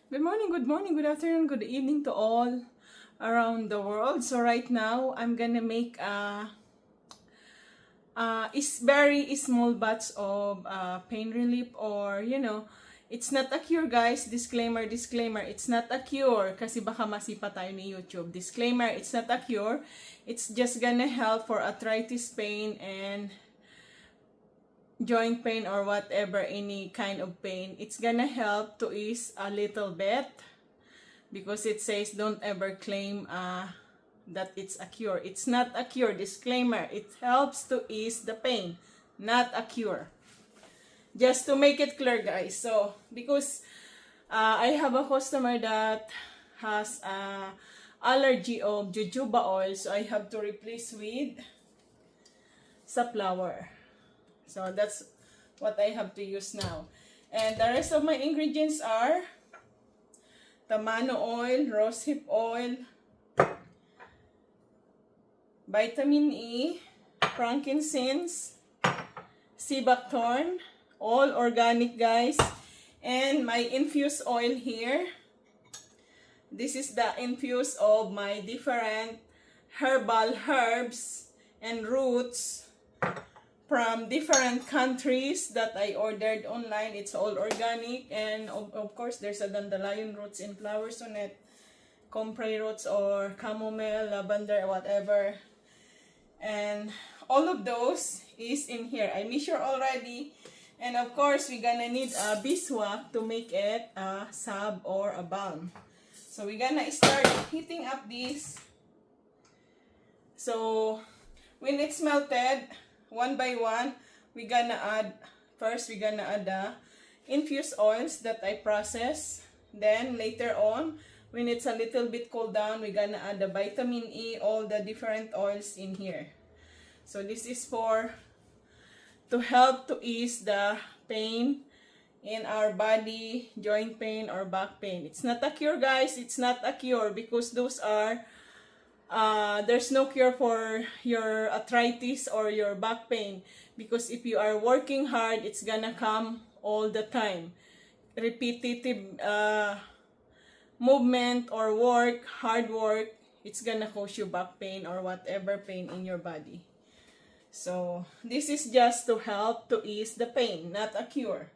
Good morning, good afternoon, good evening to all around the world. So right now, I'm gonna make is very small batch of pain relief, or it's not a cure, guys. Disclaimer, disclaimer, it's not a cure kasi baka masipa tayo ni YouTube. Disclaimer, it's not a cure. It's just gonna help for arthritis pain and joint pain or whatever, any kind of pain. It's gonna help to ease a little bit because it says don't ever claim that it's a cure. It's not a cure. Disclaimer, it helps to ease the pain, not a cure. Just to make it clear, guys. So, because I have a customer that has allergy of jojoba oil, so I have to replace with safflower. So, that's what I have to use now. And the rest of my ingredients are tamano oil, rosehip oil, vitamin E, frankincense, sea buckthorn, all organic, guys, and my infused oil here. This is the infuse of my different herbal herbs and roots from different countries that I ordered online. It's all organic, and of course there's a dandelion roots and flowers on it, comfrey roots or chamomile, lavender, whatever. And all of those is in here. I measure already. And of course, we're gonna need a beeswax to make it a salve or a balm. So we're gonna start heating up this. So when it's melted, one by one, we're gonna add the infused oils that I process. Then later on, when it's a little bit cooled down, we're gonna add the vitamin E, all the different oils in here. So this is to help to ease the pain in our body, joint pain or back pain. It's not a cure, guys. It's not a cure because those are there's no cure for your arthritis or your back pain, because if you are working hard, it's gonna come all the time. Repetitive movement or hard work, it's gonna cause you back pain or whatever pain in your body. So this is just to help to ease the pain, not a cure.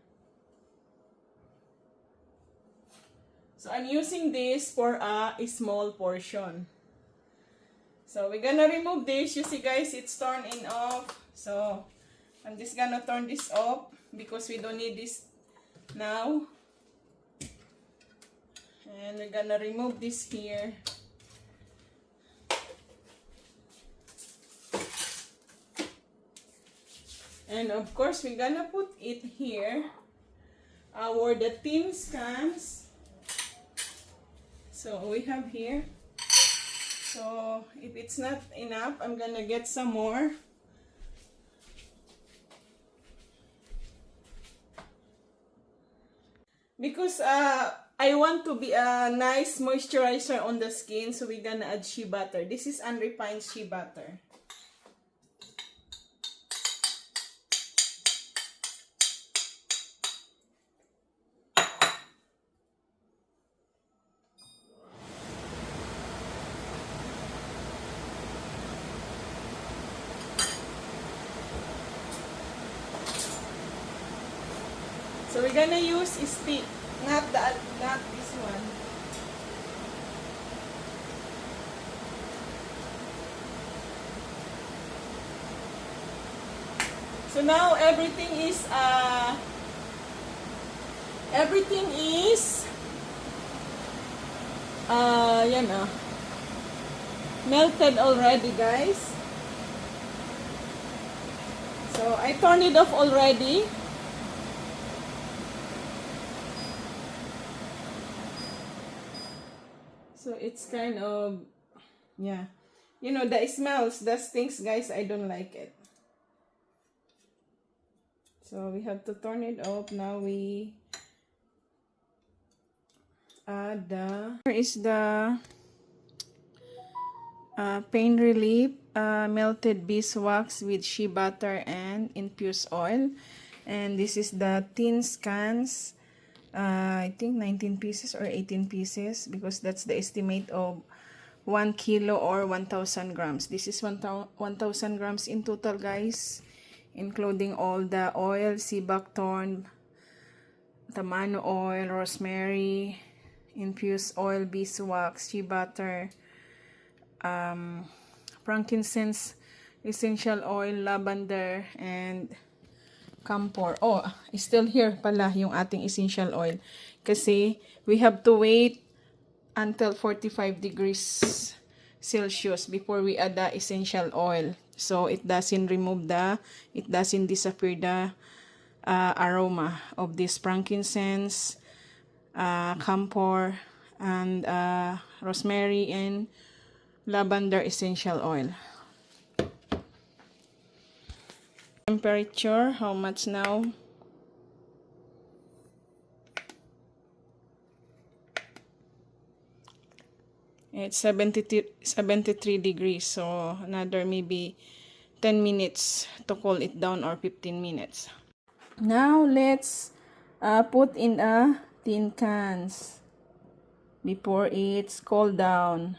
So I'm using this for a small portion. So we're gonna remove this. You see, guys, it's torn in off. So I'm just gonna turn this off because we don't need this now. And we're gonna remove this here. And of course, we're gonna put it here. The tin cans. So we have here. So if it's not enough, I'm gonna get some more. Because I want to be a nice moisturizer on the skin, so we're gonna add shea butter. This is unrefined shea butter. So we're gonna use a stick, not this one. So now everything is melted already, guys. So I turned it off already. So it's kind of, yeah. The smells, the stinks, guys. I don't like it. So we have to turn it off. Now we add here is the pain relief melted beeswax with shea butter and infused oil. And this is the tin cans I think 19 pieces or 18 pieces, because that's the estimate of 1 kilo or 1,000 grams. This is 1,000 grams in total, guys, including all the oil, sea buckthorn, tamano oil, rosemary, infused oil, beeswax, shea butter, frankincense, essential oil, lavender, and camphor. Oh, still here pala yung ating essential oil. Kasi we have to wait until 45 degrees Celsius before we add the essential oil. So it doesn't disappear the aroma of this frankincense, camphor, and rosemary, and lavender essential oil. Temperature, how much now? It's 73 degrees, so another maybe 10 minutes to cool it down, or 15 minutes. Now let's put in a tin cans before it's cooled down.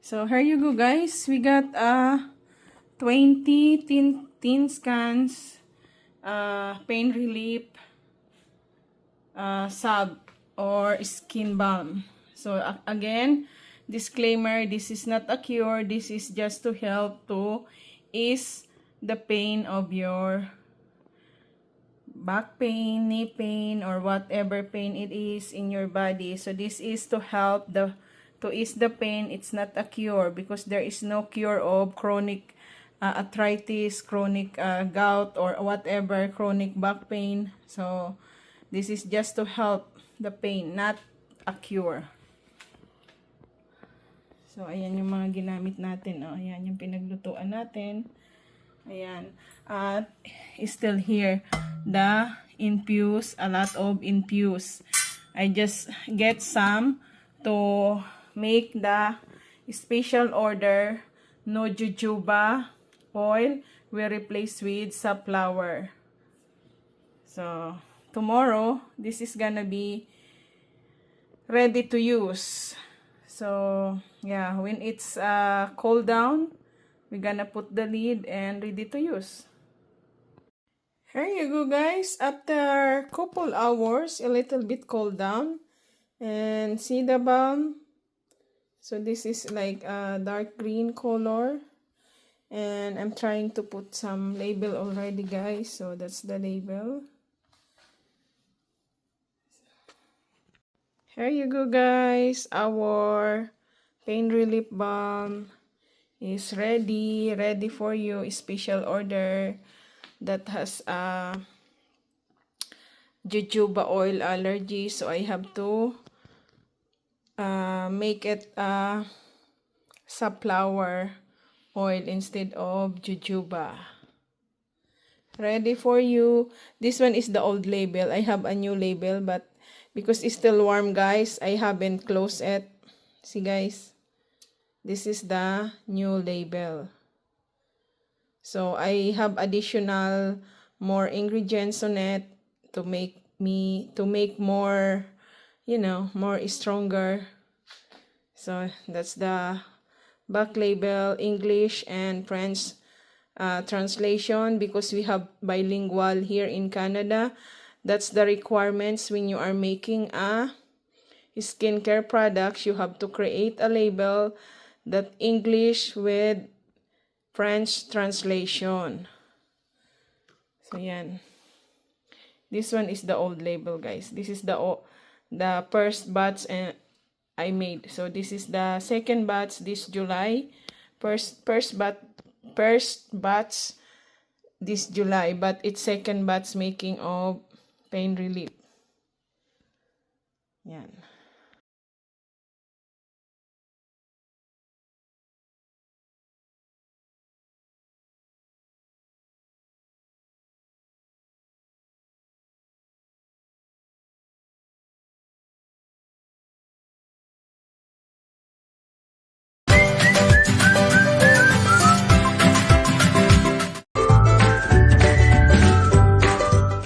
So here you go, guys. We got 20 tin cans, pain relief, salve or skin balm. So again, disclaimer, this is not a cure. This is just to help to ease the pain of your back pain, knee pain, or whatever pain it is in your body. So this is to help to ease the pain. It's not a cure, because there is no cure of chronic arthritis, chronic gout, or whatever, chronic back pain. So this is just to help the pain, not a cure. So ayan yung mga ginamit natin. Oh, ayan yung pinaglutuan natin. Ayan. At still here, the infuse, a lot of infuse. I just get some to make the special order. No jojoba oil will replace with safflower. So tomorrow, this is gonna be ready to use. So yeah, when it's cooled down, we're gonna put the lid and ready to use. Here you go, guys. After couple hours, a little bit cooled down, and see the balm. So this is like a dark green color, and I'm trying to put some label already, guys. So that's the label. Here you go, guys. Our pain relief balm is ready for you. Special order that has jojoba oil allergy, so I have to make it safflower oil instead of jojoba. Ready for you. This one is the old label. I have a new label, but because it's still warm, guys, I haven't closed it. See, guys, This is the new label. So I have additional more ingredients on it to make more, more stronger. So that's the back label, English and French translation, because we have bilingual here in Canada. That's the requirements when you are making a skincare products. You have to create a label that English with French translation. So yan. This one is the old label, guys. This is the first batch I made. So this is the second batch this July. First batch this July, but it's second batch making of pain relief. Yan.